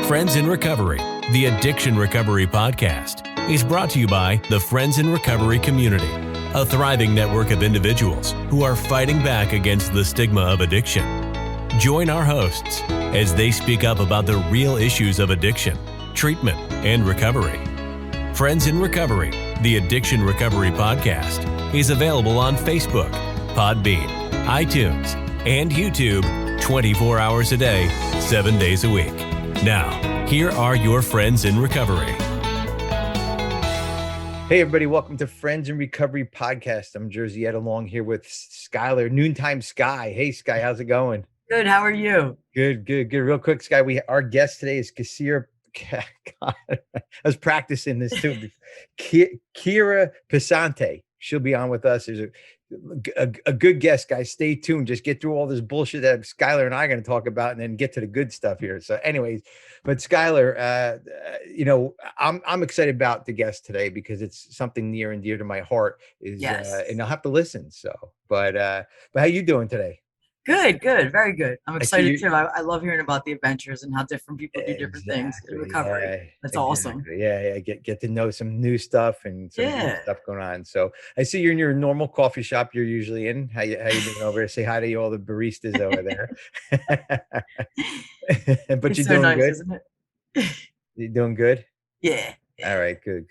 Friends in Recovery, the Addiction Recovery Podcast, is brought to you by the Friends in Recovery community, a thriving network of individuals who are fighting back against the stigma of addiction. Join our hosts as they speak up about the real issues of addiction, treatment, and recovery. Friends in Recovery, the Addiction Recovery Podcast, is available on Facebook, Podbean, iTunes, and YouTube 24 hours a day, 7 days a week. Now, here are your Friends in Recovery. Hey, everybody. Welcome to Friends in Recovery Podcast. I'm Jersey Ed along here with Skylar, Noontime Sky. Hey, Sky, how's it going? Good. How are you? Good. Real quick, Sky, our guest today is Kera. God, I was practicing this too. Kera Passante. She'll be on with us. There's a good guest, guys. Stay tuned. Just get through all this bullshit that Skylar and I are going to talk about, and then get to the good stuff here. So, anyways, but Skylar, I'm excited about the guest today because it's something near and dear to my heart. Yes. And I'll have to listen. So, but how you doing today? Good. Very good. I'm excited too. I love hearing about the adventures and how different people do different things in recovery. Yeah, That's awesome. Yeah. Get to know some new stuff and some new stuff going on. So I see you're in your normal coffee shop you're usually in. How you doing over there? Say hi to all the baristas over there. But It's you're so doing nice, good. isn't it? You're doing good. Yeah. All right, good.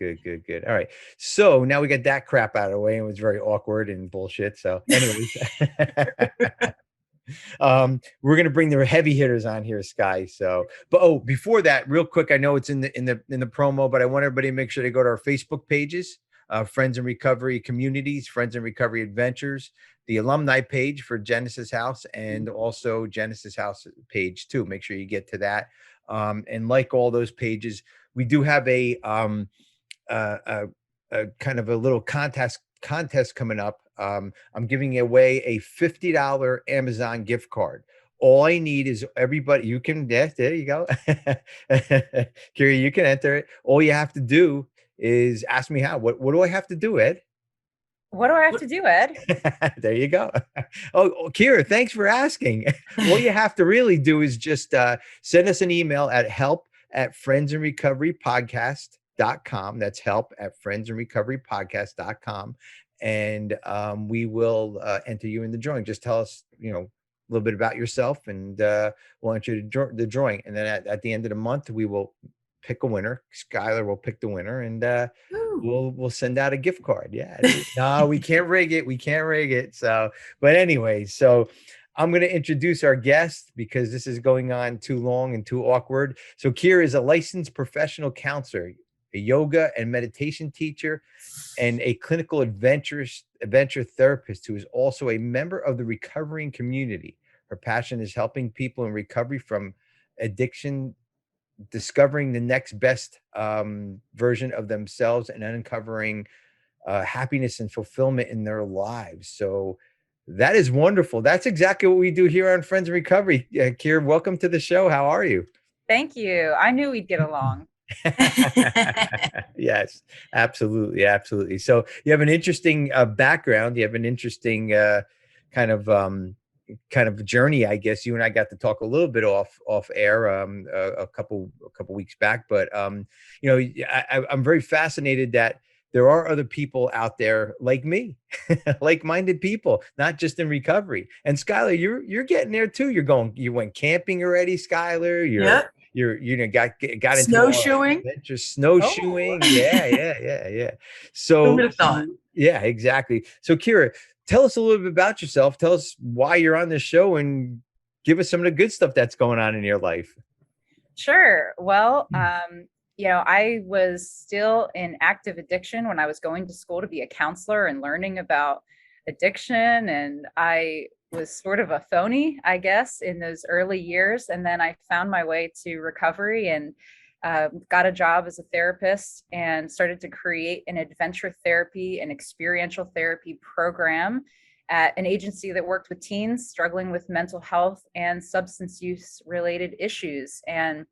All right. So now we got that crap out of the way, and it was very awkward and bullshit. So anyways. We're gonna bring the heavy hitters on here, Sky. So, but before that, real quick, I know it's in the promo, but I want everybody to make sure they go to our Facebook pages, Friends in Recovery Communities, Friends in Recovery Adventures, the alumni page for Genesis House, and also Genesis House page too. Make sure you get to that. And like all those pages, we do have a kind of a little contest coming up. I'm giving away a $50 Amazon gift card. All I need is everybody. You can, there you go. Kira, you can enter it. All you have to do is ask me how. What do I have to do, Ed? What do I have to do, Ed? There you go. Oh, Kira, thanks for asking. All you have to really do is just send us an email at help@friendsinrecoverypodcast.com. That's help@friendsinrecoverypodcast.com. And we will enter you in the drawing. Just tell us, a little bit about yourself, and we'll enter the drawing. And then at the end of the month, we will pick a winner. Skylar will pick the winner, and we'll send out a gift card. Yeah. No, we can't rig it. So, but anyway, so I'm going to introduce our guest because this is going on too long and too awkward. So Kera is a licensed professional counselor, a yoga and meditation teacher, and a clinical adventure therapist who is also a member of the recovering community. Her passion is helping people in recovery from addiction, discovering the next best version of themselves, and uncovering happiness and fulfillment in their lives. So that is wonderful. That's exactly what we do here on Friends in Recovery. Kera, welcome to the show. How are you? Thank you. I knew we'd get along. Yes, absolutely. So you have an interesting background. You have an interesting kind of journey, I guess. You and I got to talk a little bit off air a couple weeks back, but I'm very fascinated that there are other people out there like me, like-minded people, not just in recovery. And Skylar, you're getting there too. You went camping already, Skylar. You got into snowshoeing. Snowshoeing. Oh. Yeah. So who would have thought? Yeah, exactly. So Kera, tell us a little bit about yourself. Tell us why you're on this show and give us some of the good stuff that's going on in your life. Sure. Well, I was still in active addiction when I was going to school to be a counselor and learning about addiction. And I was sort of a phony, I guess, in those early years. And then I found my way to recovery and got a job as a therapist and started to create an adventure therapy and experiential therapy program at an agency that worked with teens struggling with mental health and substance use related issues. And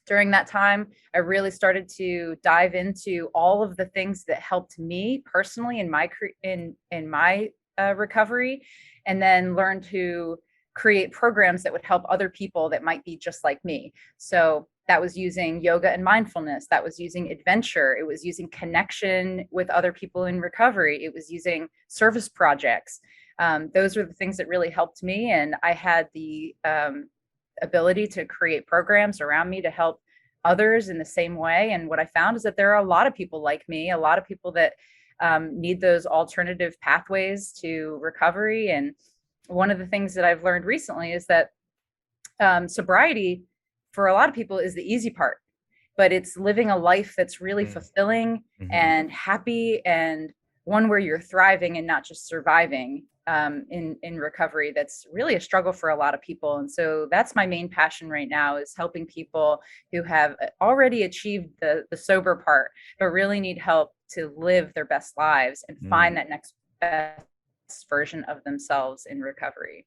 during that time, I really started to dive into all of the things that helped me personally in my recovery, and then learned to create programs that would help other people that might be just like me. So that was using yoga and mindfulness, that was using adventure, it was using connection with other people in recovery, it was using service projects. Those were the things that really helped me. And I had the ability to create programs around me to help others in the same way. And what I found is that there are a lot of people like me, a lot of people that need those alternative pathways to recovery. And one of the things that I've learned recently is that sobriety for a lot of people is the easy part, but it's living a life that's really fulfilling and happy, and one where you're thriving and not just surviving in recovery. That's really a struggle for a lot of people. And so that's my main passion right now, is helping people who have already achieved the sober part, but really need help to live their best lives and find that next best version of themselves in recovery.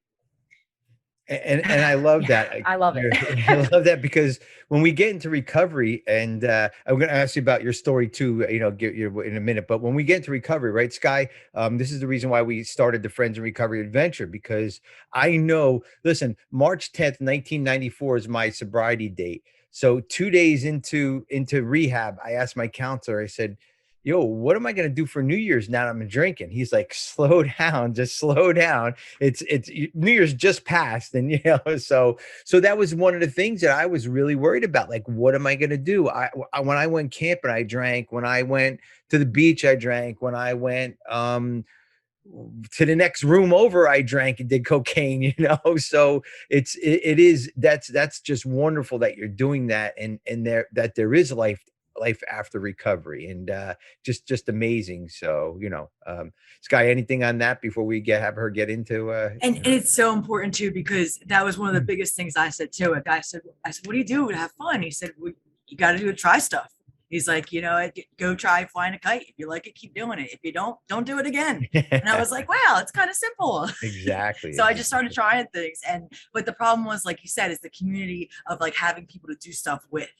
And I love that. I love it. I love that, because when we get into recovery, and I'm going to ask you about your story too, get you in a minute, but when we get into recovery, right, Sky, this is the reason why we started the Friends in Recovery adventure, because I know, listen, March 10th, 1994 is my sobriety date. So 2 days into rehab, I asked my counselor, I said, yo, what am I going to do for New Year's now that I'm drinking? He's like, slow down, just slow down. It's New Year's just passed. And, so that was one of the things that I was really worried about. Like, what am I going to do? When I went camping, I drank. When I went to the beach, I drank. When I went, to the next room over, I drank and did cocaine, so that's just wonderful that you're doing that. And there is life after recovery, and just amazing. So Sky, anything on that before we have her get into and it's so important too, because that was one of the biggest things I said too. A guy said, what do you do to have fun? He said, well, you got to do try stuff. He's like, go try flying a kite. If you like it, keep doing it. If you don't do it again. And I was like, wow, it's kind of simple. Exactly. So I just started trying things. But the problem was, like you said, is the community of like having people to do stuff with.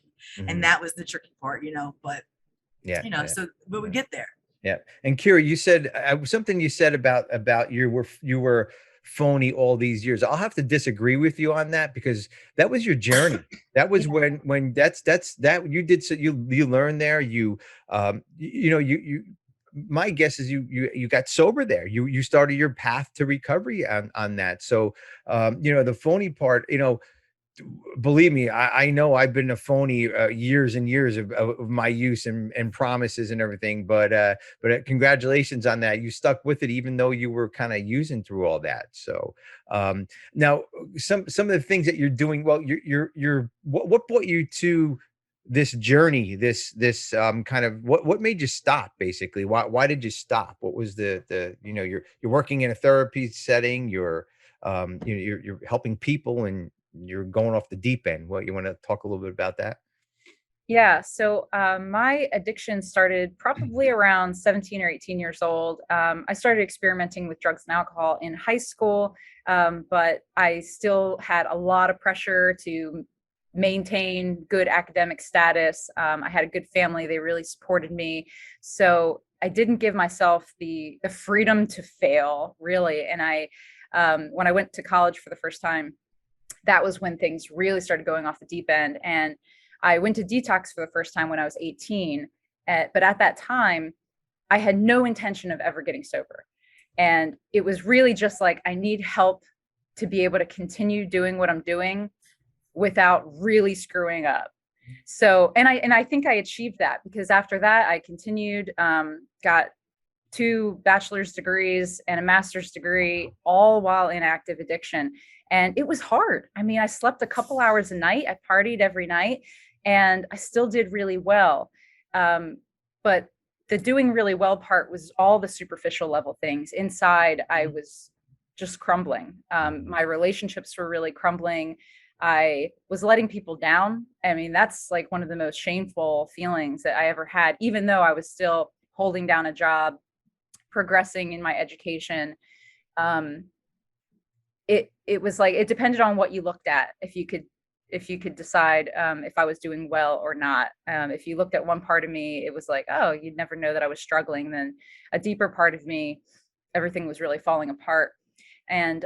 And that was the tricky part, but so but we get there. Yeah. And Kera, you said something you said about you were phony all these years. I'll have to disagree with you on that, because that was your journey. That was when that's that you did. So you learned there, my guess is you got sober there. You started your path to recovery on that. So, the phony part, believe me, I know I've been a phony years and years of my use and promises and everything, but congratulations on that. You stuck with it, even though you were kind of using through all that. So now some of the things that you're doing, well, what brought you to this journey, this kind of what made you stop, basically? Why did you stop? What was you're working in a therapy setting, you're helping people, and you're going off the deep end. Well, you want to talk a little bit about that? Yeah. So my addiction started probably around 17 or 18 years old. I started experimenting with drugs and alcohol in high school, but I still had a lot of pressure to maintain good academic status. I had a good family. They really supported me. So I didn't give myself the freedom to fail, really. And when I went to college for the first time, that was when things really started going off the deep end. And I went to detox for the first time when I was 18. But at that time, I had no intention of ever getting sober. And it was really just like, I need help to be able to continue doing what I'm doing without really screwing up. So, and I think I achieved that, because after that, I continued, got 2 bachelor's degrees and a master's degree, all while in active addiction. And it was hard. I mean, I slept a couple hours a night. I partied every night, and I still did really well. But the doing really well part was all the superficial level things. Inside, I was just crumbling. My relationships were really crumbling. I was letting people down. I mean, that's like one of the most shameful feelings that I ever had, even though I was still holding down a job, progressing in my education. It was like, it depended on what you looked at. If you could decide if I was doing well or not. If you looked at one part of me, it was like, oh, you'd never know that I was struggling. Then a deeper part of me, everything was really falling apart. And,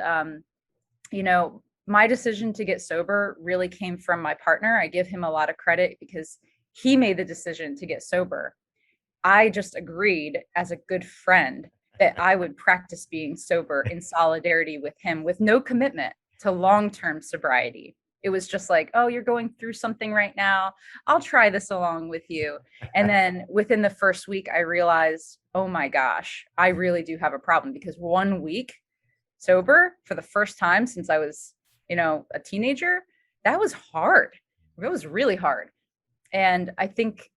my decision to get sober really came from my partner. I give him a lot of credit because he made the decision to get sober. I just agreed as a good friend that I would practice being sober in solidarity with him with no commitment to long-term sobriety. It was just like, oh, you're going through something right now. I'll try this along with you. And then within the first week, I realized, oh my gosh, I really do have a problem, because 1 week sober for the first time since I was, a teenager, that was hard. It was really hard. And I think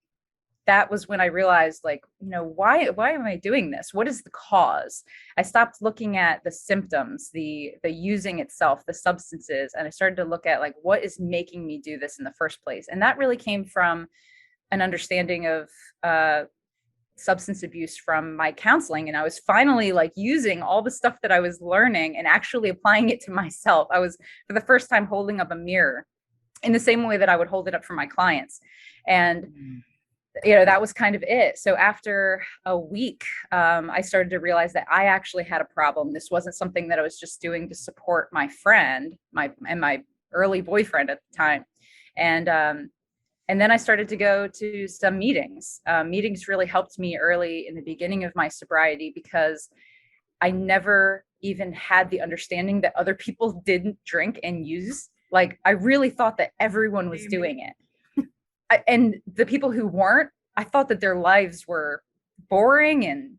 that was when I realized, like, why am I doing this? What is the cause? I stopped looking at the symptoms, the using itself, the substances, and I started to look at, like, what is making me do this in the first place. And that really came from an understanding of substance abuse from my counseling. And I was finally, like, using all the stuff that I was learning and actually applying it to myself. I was, for the first time, holding up a mirror in the same way that I would hold it up for my clients. And that was kind of it. So after a week, I started to realize that I actually had a problem. This wasn't something that I was just doing to support my friend, my early boyfriend at the time. And then I started to go to some meetings. Meetings really helped me early in the beginning of my sobriety, because I never even had the understanding that other people didn't drink and use. Like, I really thought that everyone was doing it. And the people who weren't, I thought that their lives were boring and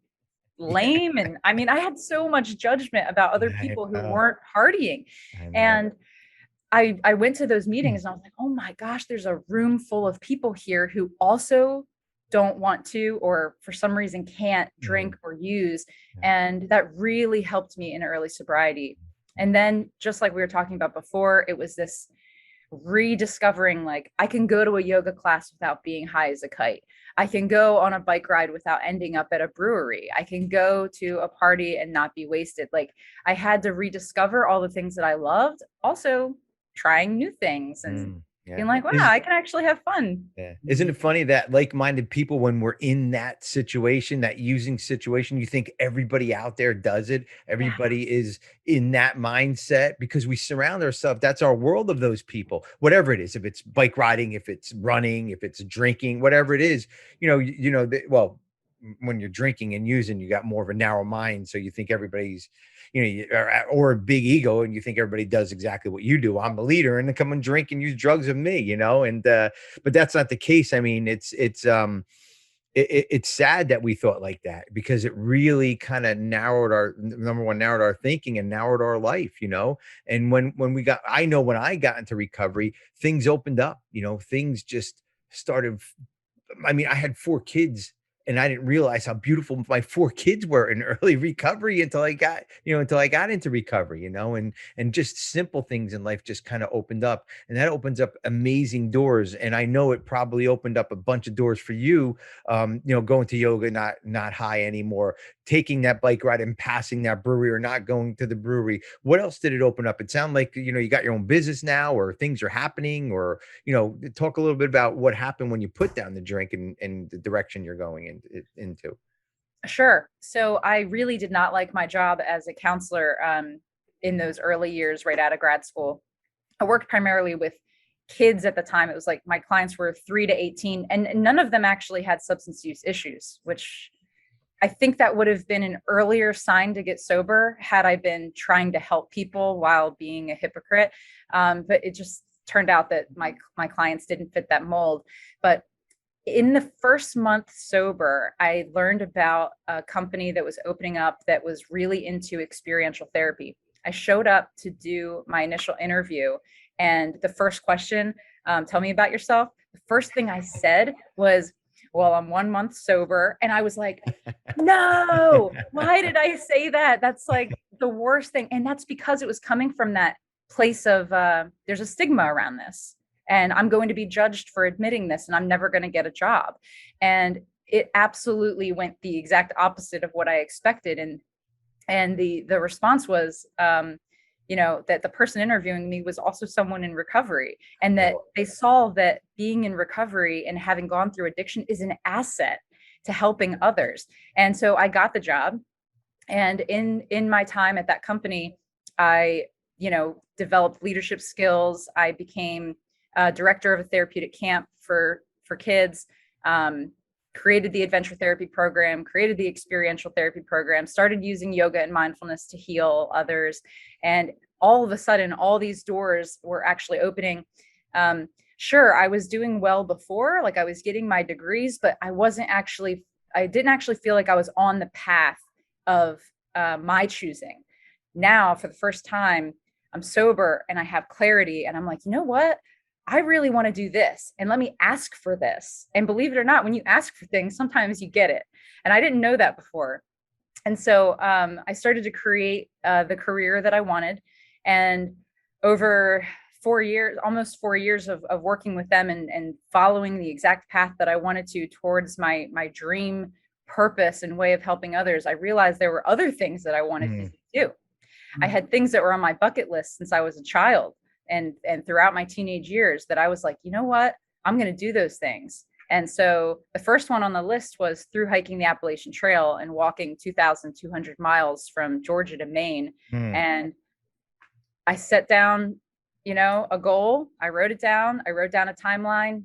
lame. And I mean, I had so much judgment about other people who weren't partying. And I went to those meetings and I was like, oh my gosh, there's a room full of people here who also don't want to, or for some reason can't drink or use. And that really helped me in early sobriety. And then, just like we were talking about before, it was this rediscovering, like, I can go to a yoga class without being high as a kite. I can go on a bike ride without ending up at a brewery. I can go to a party and not be wasted. Like, I had to rediscover all the things that I loved, also trying new things and being like, wow, I can actually have fun. Yeah. Isn't it funny that like-minded people, when we're in that situation, that using situation, you think everybody out there does it. Everybody is in that mindset because we surround ourselves. That's our world of those people, whatever it is. If it's bike riding, if it's running, if it's drinking, whatever it is, well, when you're drinking and using, you got more of a narrow mind. So you think everybody's, or a big ego, and you think everybody does exactly what you do. I'm the leader, and they come and drink and use drugs with me, but that's not the case. I mean, it's sad that we thought like that, because it really kind of narrowed our thinking and narrowed our life, and when I know when I got into recovery, things opened up, things just started. I mean, I had 4 kids, and I didn't realize how beautiful my 4 kids were in early recovery until I got into recovery, and just simple things in life just kind of opened up, and that opens up amazing doors. And I know it probably opened up a bunch of doors for you, going to yoga, not high anymore, taking that bike ride and passing that brewery, or not going to the brewery. What else did it open up? It sounded like, you got your own business now, or things are happening, or, talk a little bit about what happened when you put down the drink and the direction you're going into. Sure. So I really did not like my job as a counselor in those early years right out of grad school. I worked primarily with kids at the time. It was like my clients were 3 to 18, and none of them actually had substance use issues, which I think that would have been an earlier sign to get sober had I been trying to help people while being a hypocrite. But it just turned out that my clients didn't fit that mold. But in the first month sober, I learned about a company that was opening up that was really into experiential therapy. I showed up to do my initial interview, and the first question, tell me about yourself. The first thing I said was, well, I'm 1 month sober. And I was like, no, why did I say that? That's like the worst thing. And that's because it was coming from that place of there's a stigma around this, and I'm going to be judged for admitting this, and I'm never going to get a job. And it absolutely went the exact opposite of what I expected. And the response was, that the person interviewing me was also someone in recovery, and that they saw that being in recovery and having gone through addiction is an asset to helping others. And so I got the job. And in my time at that company, I developed leadership skills. I became director of a therapeutic camp for kids, created the adventure therapy program, created the experiential therapy program, started using yoga and mindfulness to heal others. And all of a sudden, all these doors were actually opening. Sure, I was doing well before, like I was getting my degrees, but I didn't actually feel like I was on the path of my choosing. Now, for the first time, I'm sober and I have clarity, and I'm like, you know what? I really want to do this, and let me ask for this. And believe it or not, when you ask for things, sometimes you get it. And I didn't know that before. And so I started to create the career that I wanted. And over 4 years, almost 4 years of working with them and following the exact path that I wanted to towards my dream purpose and way of helping others, I realized there were other things that I wanted to do. I had things that were on my bucket list since I was a child and throughout my teenage years that I was like, you know what, I'm going to do those things. And so the first one on the list was through hiking the Appalachian Trail and walking 2,200 miles from Georgia to Maine. And I set down, a goal. I wrote it down. I wrote down a timeline,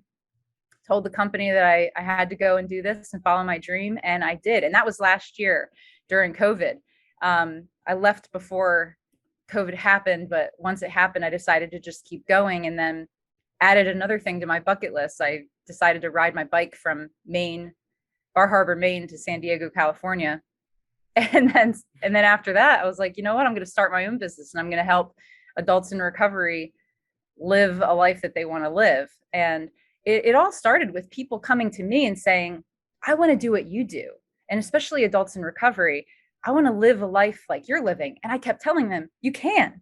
told the company that I had to go and do this and follow my dream. And I did. And that was last year during COVID. I left before COVID happened, but once it happened, I decided to just keep going, and then added another thing to my bucket list. I decided to ride my bike from Bar Harbor, Maine to San Diego, California. And then after that, I was like, you know what, I'm going to start my own business, and I'm going to help adults in recovery live a life that they want to live. And it all started with people coming to me and saying, I want to do what you do. And especially adults in recovery, I want to live a life like you're living. And I kept telling them, you can.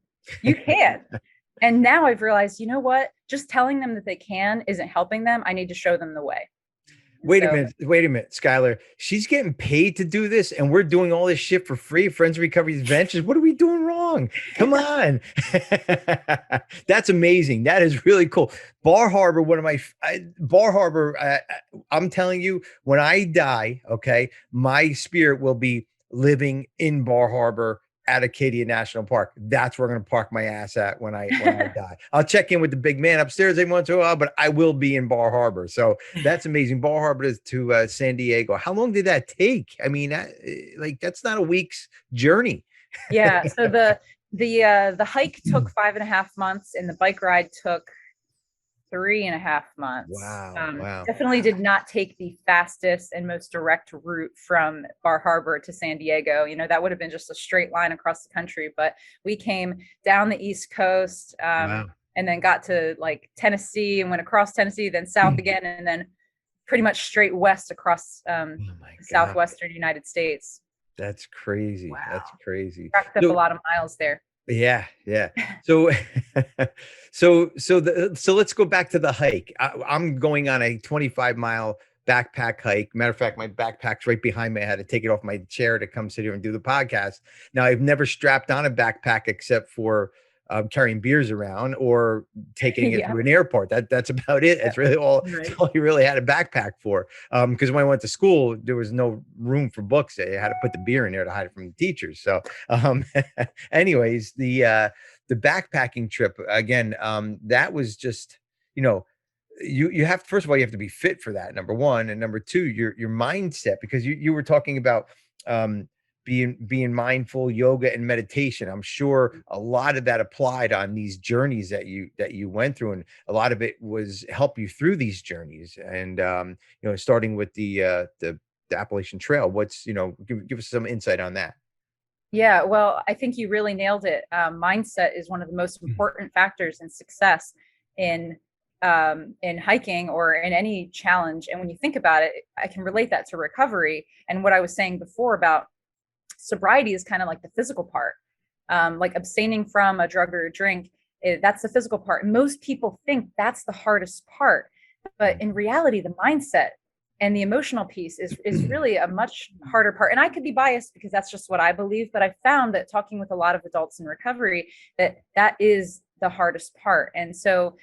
And now I've realized, you know what, just telling them that they can isn't helping them. I need to show them the way. Wait a minute, Skylar. She's getting paid to do this, and we're doing all this shit for free. Friends of Recovery Adventures. What are we doing wrong? Come on. That's amazing. That is really cool. Bar Harbor, I'm telling you, when I die, okay, my spirit will be living in Bar Harbor at Acadia National Park. That's where I'm going to park my ass at when I die. I'll check in with the big man upstairs every once in a while, but I will be in Bar Harbor. So that's amazing. Bar Harbor to San Diego. How long did that take? I mean, that's not a week's journey. Yeah. So the hike took 5.5 months, and the bike ride took 3.5 months. Wow. Definitely did not take the fastest and most direct route from Bar Harbor to San Diego. That would have been just a straight line across the country, but we came down the East Coast and then got to like Tennessee and went across Tennessee, then south again, and then pretty much straight west across southwestern United States. That's crazy. Wow. That's crazy. Racked up a lot of miles there. Yeah. So let's go back to the hike. I'm going on a 25-mile backpack hike. Matter of fact, my backpack's right behind me. I had to take it off my chair to come sit here and do the podcast. Now, I've never strapped on a backpack except for carrying beers around or taking it to an airport. That's about it. It's really all you really had a backpack for. Because when I went to school, there was no room for books. I had to put the beer in there to hide it from the teachers. So anyways, the backpacking trip, again, that was just, you have, first of all, you have to be fit for that, number one. And number two, your mindset, because you were talking about being mindful, yoga and meditation. I'm sure a lot of that applied on these journeys that you went through, and a lot of it was help you through these journeys. And starting with the Appalachian Trail, what's give us some insight on that. Yeah, well, I think you really nailed it. Mindset is one of the most important factors in success in hiking or in any challenge. And when you think about it, I can relate that to recovery. And what I was saying before about sobriety is kind of like the physical part, like abstaining from a drug or a drink. That's the physical part. Most people think that's the hardest part, but in reality, the mindset and the emotional piece is really a much harder part. And I could be biased because that's just what I believe, but I found that talking with a lot of adults in recovery, that is the hardest part. And so,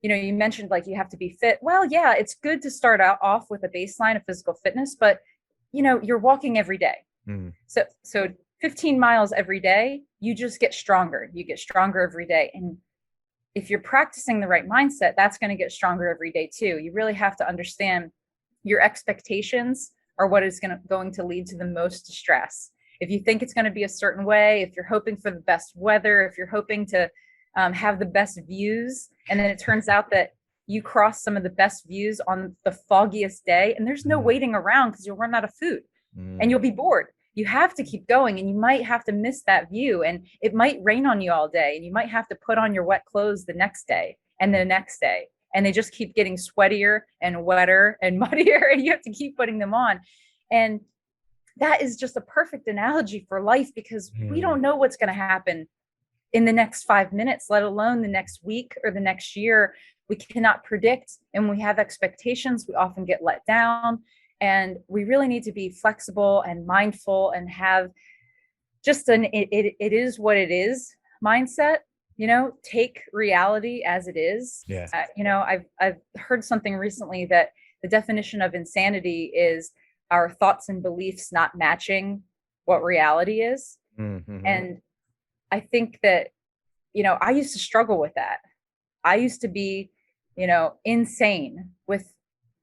you mentioned like you have to be fit. Well, yeah, it's good to start off with a baseline of physical fitness, but you're walking every day. So 15 miles every day, you just get stronger. You get stronger every day. And if you're practicing the right mindset, that's going to get stronger every day too. You really have to understand your expectations are what is going to lead to the most stress. If you think it's going to be a certain way, if you're hoping for the best weather, if you're hoping to have the best views, and then it turns out that you cross some of the best views on the foggiest day, and there's no waiting around because you'll run out of food and you'll be bored. You have to keep going, and you might have to miss that view, and it might rain on you all day, and you might have to put on your wet clothes the next day and the next day, and they just keep getting sweatier and wetter and muddier, and you have to keep putting them on. And that is just a perfect analogy for life, because we don't know what's going to happen in the next 5 minutes, let alone the next week or the next year. We cannot predict, and when we have expectations, we often get let down. And we really need to be flexible and mindful and have just it is what it is mindset, take reality as it is. Yeah. I've heard something recently that the definition of insanity is our thoughts and beliefs not matching what reality is. Mm-hmm. And I think that, I used to struggle with that. I used to be, insane with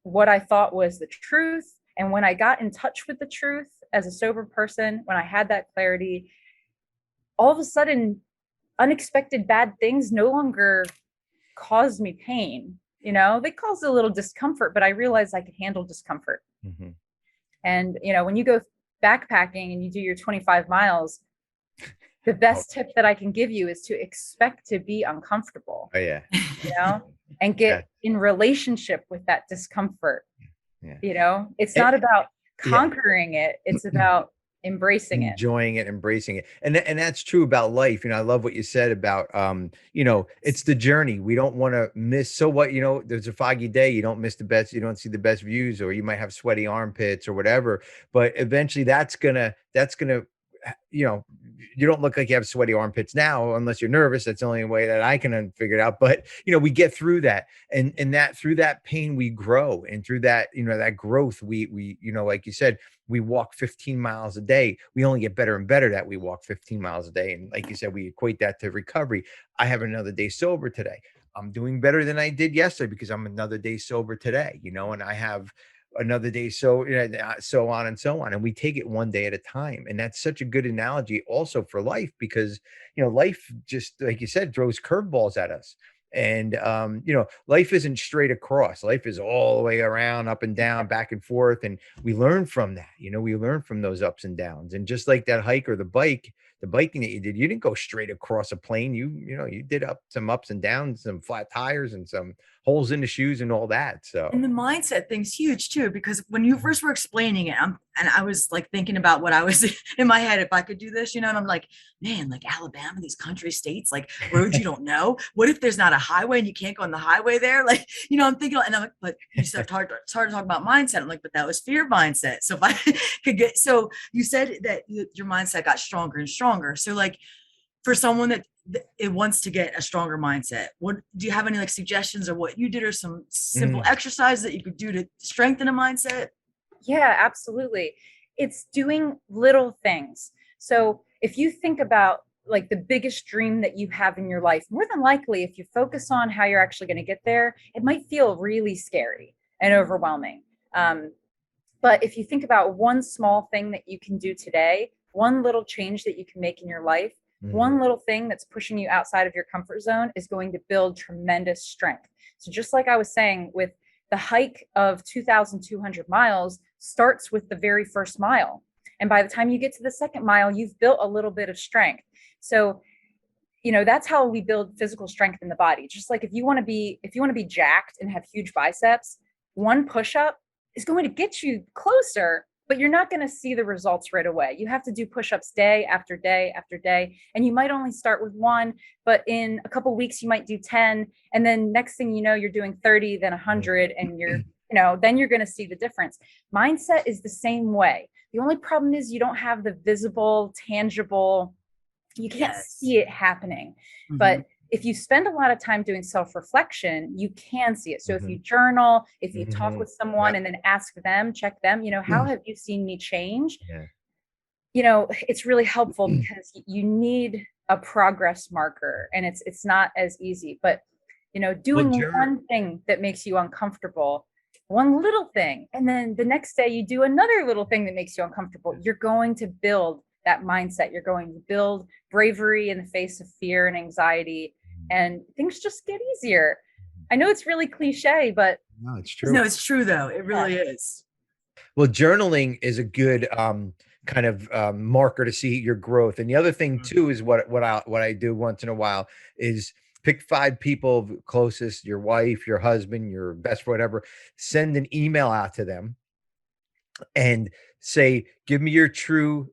what I thought was the truth. And when I got in touch with the truth as a sober person, when I had that clarity, all of a sudden, unexpected bad things no longer caused me pain. They caused a little discomfort, but I realized I could handle discomfort. Mm-hmm. And, when you go backpacking and you do your 25 miles, the best tip that I can give you is to expect to be uncomfortable. Oh, yeah. And get in relationship with that discomfort. Yeah. It's not about conquering it. It's about embracing it, enjoying it, embracing it. And that's true about life. I love what you said about, it's the journey. We don't want to miss. So what, there's a foggy day, you don't miss the best, you don't see the best views, or you might have sweaty armpits or whatever, but eventually that's gonna, you don't look like you have sweaty armpits now, unless you're nervous. That's the only way that I can figure it out. But, we get through that, and that through that pain, we grow. And through that, that growth, we, like you said, we walk 15 miles a day. We only get better and better that we walk 15 miles a day. And like you said, we equate that to recovery. I have another day sober today. I'm doing better than I did yesterday because I'm another day sober today, and I have another day, so on and so on, and we take it one day at a time. And that's such a good analogy also for life, because life, just like you said, throws curveballs at us. And life isn't straight across. Life is all the way around, up and down, back and forth, and we learn from that. We learn from those ups and downs. And just like that hike or the biking that you did, you didn't go straight across a plane. You did some ups and downs, some flat tires, and some holes in the shoes and all that. So, and the mindset thing's huge too, because when you first were explaining it, I was like thinking about what I was in my head, if I could do this, and I'm like, man, like Alabama, these country states, like roads you don't know. What if there's not a highway and you can't go on the highway there? Like, I'm thinking, and I'm like, but you started talking about mindset. I'm like, but that was fear mindset. So if I could so you said that your mindset got stronger and stronger. So like, for someone that it wants to get a stronger mindset, what do you have any like suggestions, or what you did, or some simple exercises that you could do to strengthen a mindset? Yeah, absolutely. It's doing little things. So if you think about like the biggest dream that you have in your life, more than likely, if you focus on how you're actually going to get there, it might feel really scary and overwhelming. But if you think about one small thing that you can do today, one little change that you can make in your life, one little thing that's pushing you outside of your comfort zone is going to build tremendous strength. So just like I was saying, with the hike of 2,200 miles starts with the very first mile. And by the time you get to the second mile, you've built a little bit of strength. So, that's how we build physical strength in the body. Just like if you want to be jacked and have huge biceps, one push-up is going to get you closer, but you're not going to see the results right away. You have to do push-ups day after day after day. And you might only start with one, but in a couple of weeks, you might do 10. And then next thing you know, you're doing 30, then 100, and then you're going to see the difference. Mindset is the same way. The only problem is you don't have the visible, tangible, you can't see it happening. But if you spend a lot of time doing self-reflection, you can see it. So if you journal, if you talk with someone and then ask them, check them, how have you seen me change? it's really helpful because you need a progress marker, and it's not as easy, but doing one thing that makes you uncomfortable, one little thing, and then the next day you do another little thing that makes you uncomfortable, you're going to build that mindset. You're going to build bravery in the face of fear and anxiety, and things just get easier. I know it's really cliche, but no, it's true. No, it's true though. It really is. Well, journaling is a good kind of marker to see your growth. And the other thing too is what I do once in a while is pick 5 people closest, your wife, your husband, your best friend, whatever, send an email out to them and say, give me your true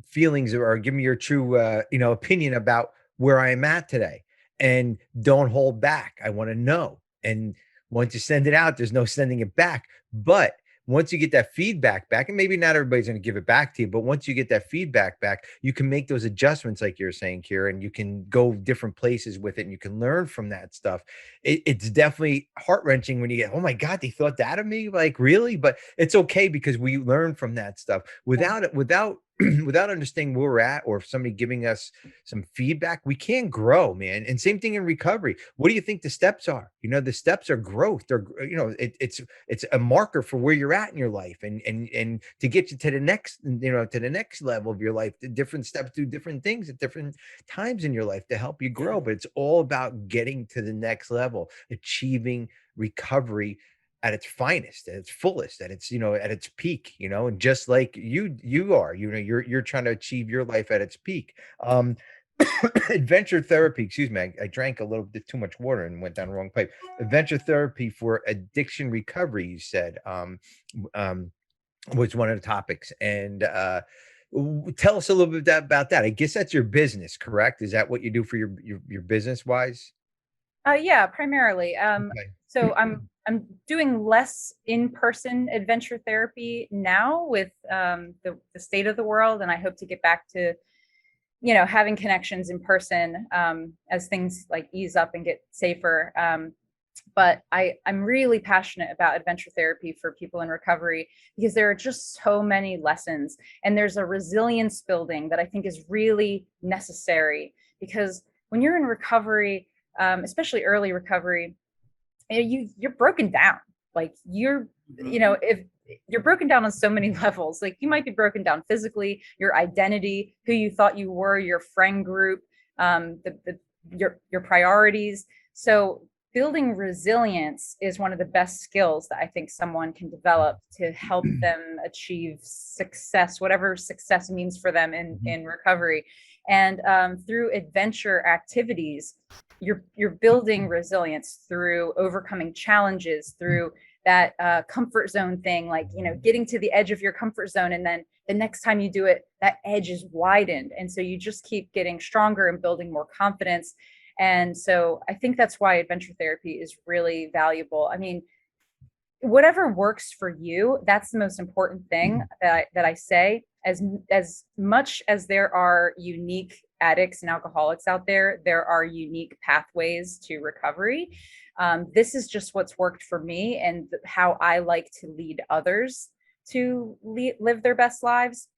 feelings, or give me your true opinion about where I am at today, and don't hold back. I want to know. And once you send it out, there's no sending it back. But once you get that feedback back, and maybe not everybody's going to give it back to you, but once you get that feedback back, you can make those adjustments like you're saying, Kira, and you can go different places with it, and you can learn from that stuff. It's definitely heart-wrenching when you get, oh my God, they thought that of me? Like, really? But it's okay, because we learn from that stuff. Without without understanding where we're at, or if somebody giving us some feedback, we can't grow, man. And same thing in recovery. What do you think the steps are? The steps are growth. They're, it's a marker for where you're at in your life, and to get you to the next, to the next level of your life. The different steps do different things at different times in your life to help you grow. But it's all about getting to the next level, achieving recovery at its finest, at its fullest, at its, at its peak, and just like you are, you're trying to achieve your life at its peak. Adventure therapy, excuse me, I drank a little bit too much water and went down the wrong pipe. Adventure therapy for addiction recovery, you said, was one of the topics. And tell us a little bit about that. I guess that's your business, correct? Is that what you do for your business wise? Yeah, primarily. Okay. So I'm doing less in-person adventure therapy now with the state of the world, and I hope to get back to having connections in person as things like ease up and get safer. But I'm really passionate about adventure therapy for people in recovery, because there are just so many lessons, and there's a resilience building that I think is really necessary, because when you're in recovery, especially early recovery, you're broken down. Like if you're broken down on so many levels, like you might be broken down physically, your identity, who you thought you were, your friend group, your priorities. So building resilience is one of the best skills that I think someone can develop to help them achieve success, whatever success means for them in recovery. And through adventure activities, you're building resilience through overcoming challenges, through that comfort zone thing, like, getting to the edge of your comfort zone. And then the next time you do it, that edge is widened. And so you just keep getting stronger and building more confidence. And so I think that's why adventure therapy is really valuable. I mean, whatever works for you, that's the most important thing that I say. As much as there are unique addicts and alcoholics out there, there are unique pathways to recovery. This is just what's worked for me, and how I like to lead others to live their best lives.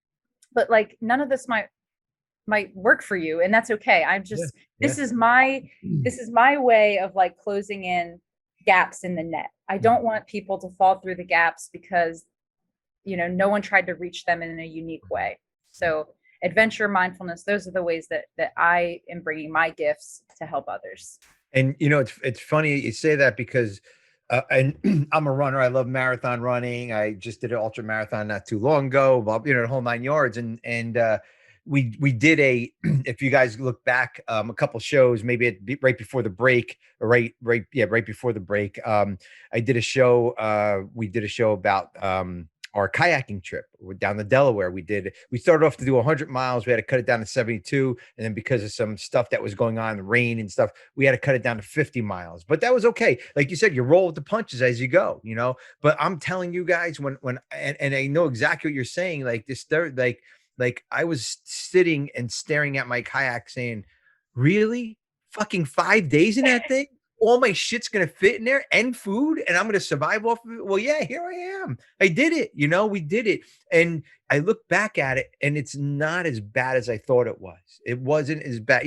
But like, none of this might work for you, and that's okay. I'm just this is my way of like closing in gaps in the net. I don't want people to fall through the gaps because no one tried to reach them in a unique way. So adventure, mindfulness, those are the ways that I am bringing my gifts to help others. And it's funny you say that, because and I'm a runner. I love marathon running. I just did an ultra marathon not too long ago, the whole 9 yards. And we did if you guys look back a couple shows, maybe right before the break, or right before the break, I did a show. We did a show about our kayaking trip down the Delaware. We started off to do 100 miles. We had to cut it down to 72. And then because of some stuff that was going on, the rain and stuff, we had to cut it down to 50 miles. But that was okay. Like you said, you roll with the punches as you go, But I'm telling you guys, when I know exactly what you're saying, like this, like I was sitting and staring at my kayak saying, really? Fucking 5 days in that thing? all my shit's going to fit in there and food and I'm going to survive off of it. Well, yeah, here I am. I did it. We did it. And I look back at it and it's not as bad as I thought it was. It wasn't as bad.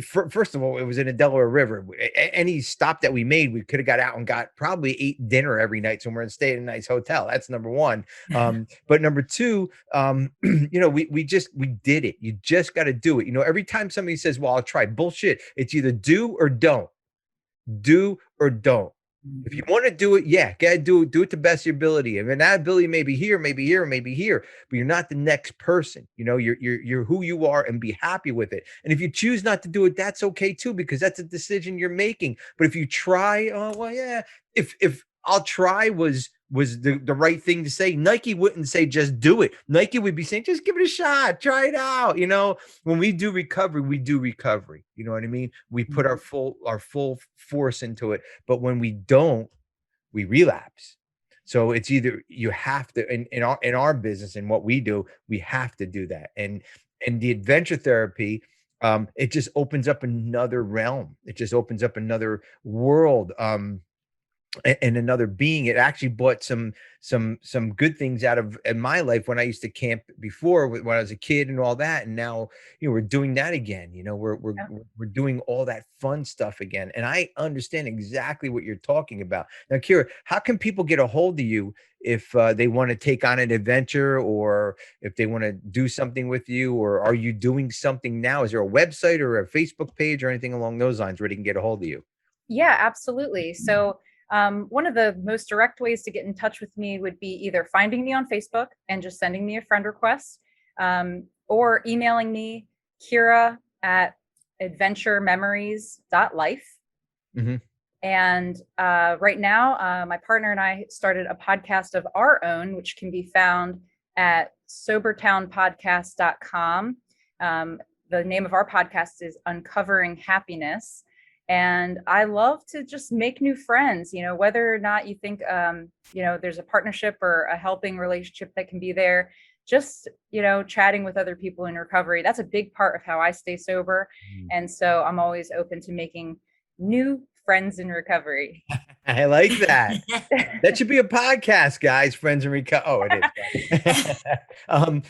First of all, it was in the Delaware River. Any stop that we made, we could have got out and got probably ate dinner every night somewhere and stayed in a nice hotel. That's number one. But number two, we did it. You just got to do it. Every time somebody says, well, I'll try, bullshit. It's either do or don't. Do or don't. If you want to do it, yeah, gotta do it to the best of your ability. I mean, that ability may be here, maybe here, maybe here, but you're not the next person. You're who you are, and be happy with it. And if you choose not to do it, that's okay too, because that's a decision you're making. But if you try, oh well, yeah. If I'll try was the right thing to say, Nike wouldn't say just do it. Nike would be saying just give it a shot, try it out. When we do recovery, we do recovery. You know what I mean? We put our full force into it. But when we don't, we relapse. So it's either you have to, in our business and what we do, we have to do that. And the adventure therapy, it just opens up another realm. It just opens up another world. And another being. It actually brought some good things out of in my life when I used to camp before when I was a kid and all that. And now, we're doing that again. We're doing all that fun stuff again. And I understand exactly what you're talking about. Now, Kera, how can people get a hold of you if they want to take on an adventure or if they want to do something with you, or are you doing something now? Is there a website or a Facebook page or anything along those lines where they can get a hold of you? Yeah, absolutely. So one of the most direct ways to get in touch with me would be either finding me on Facebook and just sending me a friend request, or emailing me, Kera at adventurememories.life. Mm-hmm. And right now, my partner and I started a podcast of our own, which can be found at sobertownpodcast.com. The name of our podcast is Uncovering Happiness. And I love to just make new friends, whether or not you think, there's a partnership or a helping relationship that can be there, just, chatting with other people in recovery. That's a big part of how I stay sober. And so I'm always open to making new friends in recovery. I like that. That should be a podcast, guys. Friends in recovery. Oh, it is. And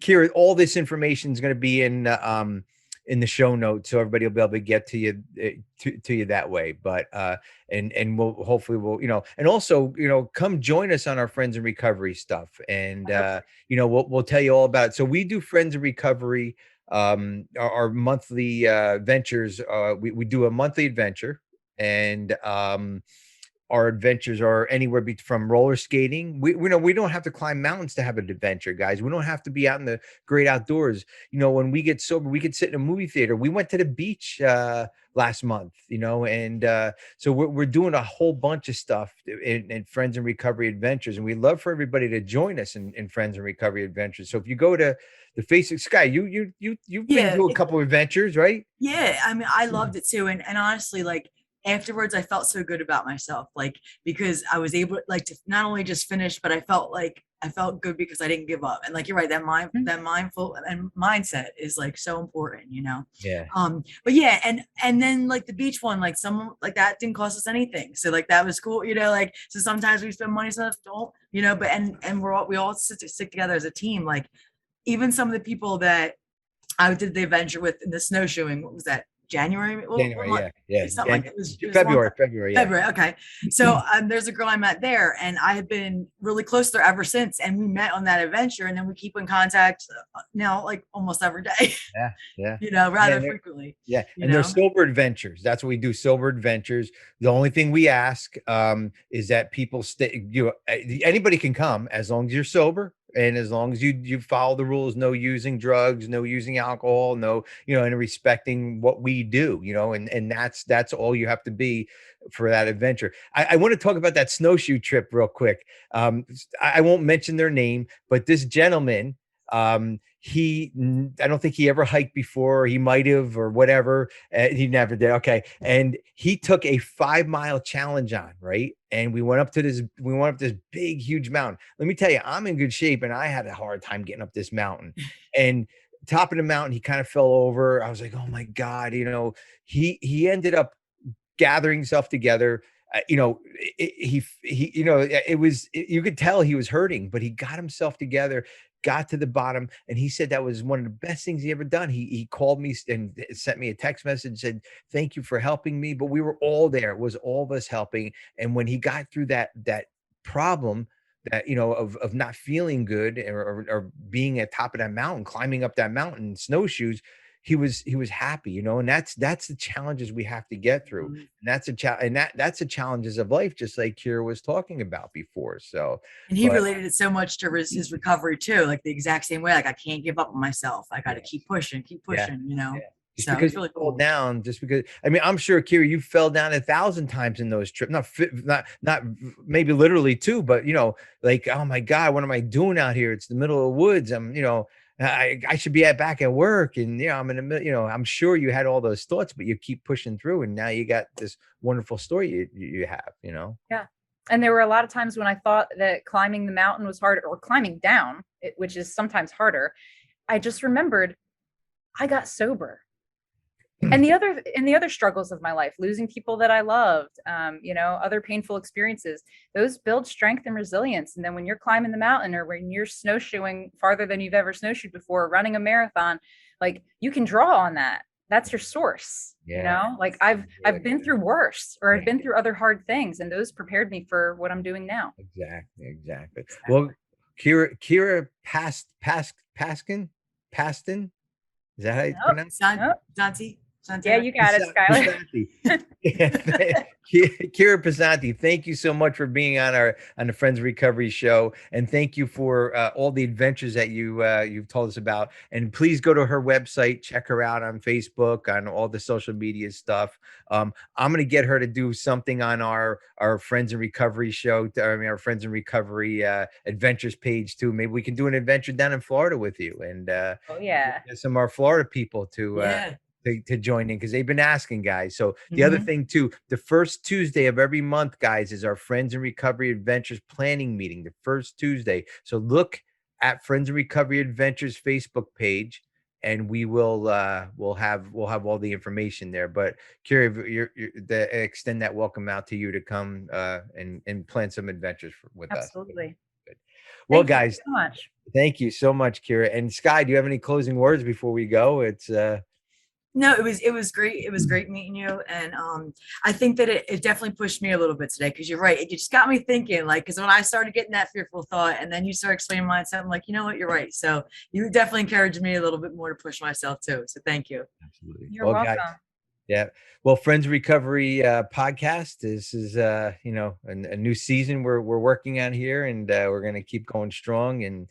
Kera, all this information is going to be in the show notes, so everybody will be able to get to you to you that way. But and we'll and also come join us on our Friends in Recovery stuff, and we'll tell you all about it. So we do Friends in Recovery, our monthly ventures. We do a monthly adventure, and our adventures are anywhere from roller skating. We don't have to climb mountains to have an adventure, guys. We don't have to be out in the great outdoors. When we get sober, we could sit in a movie theater. We went to the beach last month, and so we're doing a whole bunch of stuff in Friends in Recovery Adventures, and we'd love for everybody to join us in Friends in Recovery Adventures. So if you go to the Facebook, Sky, you've been through a couple of adventures, right? Yeah, I mean, I loved it too, and honestly, like, afterwards I felt so good about myself, like, because I was able to not only just finish, but I felt good because I didn't give up. And like, you're right, that mindful and mindset is like so important, Yeah. But yeah, and then like the beach one, like someone like that didn't cost us anything, so like that was cool, so sometimes we spend money, sometimes don't, but and we all stick together as a team. Like, even some of the people that I did the adventure with in the snowshoeing, what was that, January? Yeah. Something like it was February. Yeah. February. Okay. So there's a girl I met there, and I have been really close to her ever since. And we met on that adventure, and then we keep in contact now, like almost every day. Yeah. Rather frequently. Yeah. And they're sober adventures. That's what we do. Sober adventures. The only thing we ask is that people stay. Anybody can come as long as you're sober. And as long as you follow the rules, no using drugs, no using alcohol, no, and respecting what we do, and that's all you have to be for that adventure. I want to talk about that snowshoe trip real quick. I won't mention their name, but this gentleman, I don't think he ever hiked before. He might have, or whatever. He never did. Okay. And he took a 5-mile challenge on, right? And we went up this big, huge mountain. Let me tell you, I'm in good shape, and I had a hard time getting up this mountain. And top of the mountain, he kind of fell over. I was like, oh my God, he ended up gathering himself together. You could tell he was hurting, but he got himself together, got to the bottom. And he said that was one of the best things he ever done. He called me and sent me a text message, said, thank you for helping me. But we were all there. It was all of us helping. And when he got through that problem, that of not feeling good or being at top of that mountain, climbing up that mountain in snowshoes, he was happy, and that's the challenges we have to get through. And that's that's the challenges of life, just like Kera was talking about before. So, and he related it so much to his recovery too, like the exact same way. Like, I can't give up on myself. I got to keep pushing, Yeah. Just so because really you fell down, just because, I mean, I'm sure, Kera, you fell down 1,000 times in those trips, not maybe literally too, but like, oh my God, what am I doing out here? It's the middle of the woods. I should be back at work, and I'm in the middle. I'm sure you had all those thoughts, but you keep pushing through, and now you got this wonderful story you have. Yeah, and there were a lot of times when I thought that climbing the mountain was hard, or climbing down, which is sometimes harder. I just remembered I got sober. And the other struggles of my life, losing people that I loved, other painful experiences, those build strength and resilience. And then when you're climbing the mountain, or when you're snowshoeing farther than you've ever snowshoed before, running a marathon, like, you can draw on that. That's your source. Like, I've been through worse, or I've been through other hard things, and those prepared me for what I'm doing now. Exactly. Well, Kera Passante, is that how you pronounce it? Passante. Yeah, you got it, Skylar. Kera Passante, thank you so much for being on the Friends Recovery Show, and thank you for all the adventures that you've told us about. And please go to her website, check her out on Facebook, on all the social media stuff. I'm going to get her to do something on our Friends in Recovery show. Our Friends in Recovery adventures page too. Maybe we can do an adventure down in Florida with you, and get some of our Florida people to join in, because they've been asking, guys. So the other thing too, the first Tuesday of every month, guys, is our Friends in Recovery Adventures planning meeting, the first Tuesday. So look at Friends in Recovery Adventures Facebook page, and we will we'll have all the information there. But Kera, extend that welcome out to you to come and plan some adventures with us. Absolutely. Well, guys, so much. Thank you so much, Kera. And Sky, do you have any closing words before we go? No, it was great. It was great meeting you. And I think that it definitely pushed me a little bit today, because you're right. It just got me thinking, like, because when I started getting that fearful thought, and then you start explaining mindset, I'm like, you know what, you're right. So you definitely encouraged me a little bit more to push myself too. So thank you. Absolutely. You're welcome. Guys, yeah. Well, Friends Recovery podcast. This is a new season we're working on here, and we're going to keep going strong, and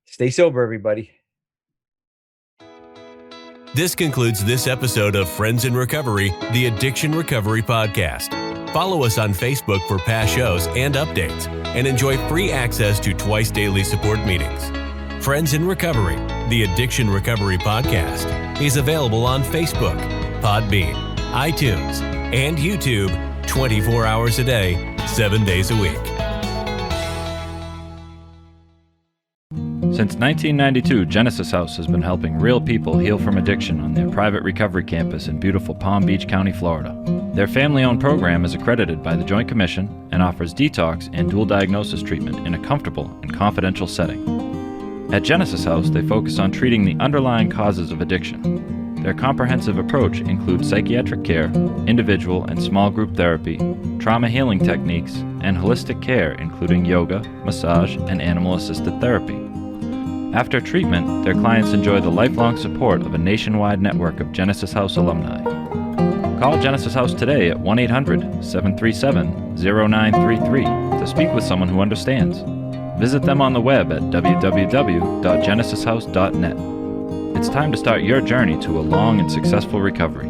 stay sober, everybody. This concludes this episode of Friends in Recovery, the Addiction Recovery Podcast. Follow us on Facebook for past shows and updates, and enjoy free access to twice daily support meetings. Friends in Recovery, the Addiction Recovery Podcast, is available on Facebook, Podbean, iTunes, and YouTube 24 hours a day, 7 days a week. Since 1992, Genesis House has been helping real people heal from addiction on their private recovery campus in beautiful Palm Beach County, Florida. Their family-owned program is accredited by the Joint Commission and offers detox and dual diagnosis treatment in a comfortable and confidential setting. At Genesis House, they focus on treating the underlying causes of addiction. Their comprehensive approach includes psychiatric care, individual and small group therapy, trauma healing techniques, and holistic care including yoga, massage, and animal-assisted therapy. After treatment, their clients enjoy the lifelong support of a nationwide network of Genesis House alumni. Call Genesis House today at 1-800-737-0933 to speak with someone who understands. Visit them on the web at www.genesishouse.net. It's time to start your journey to a long and successful recovery.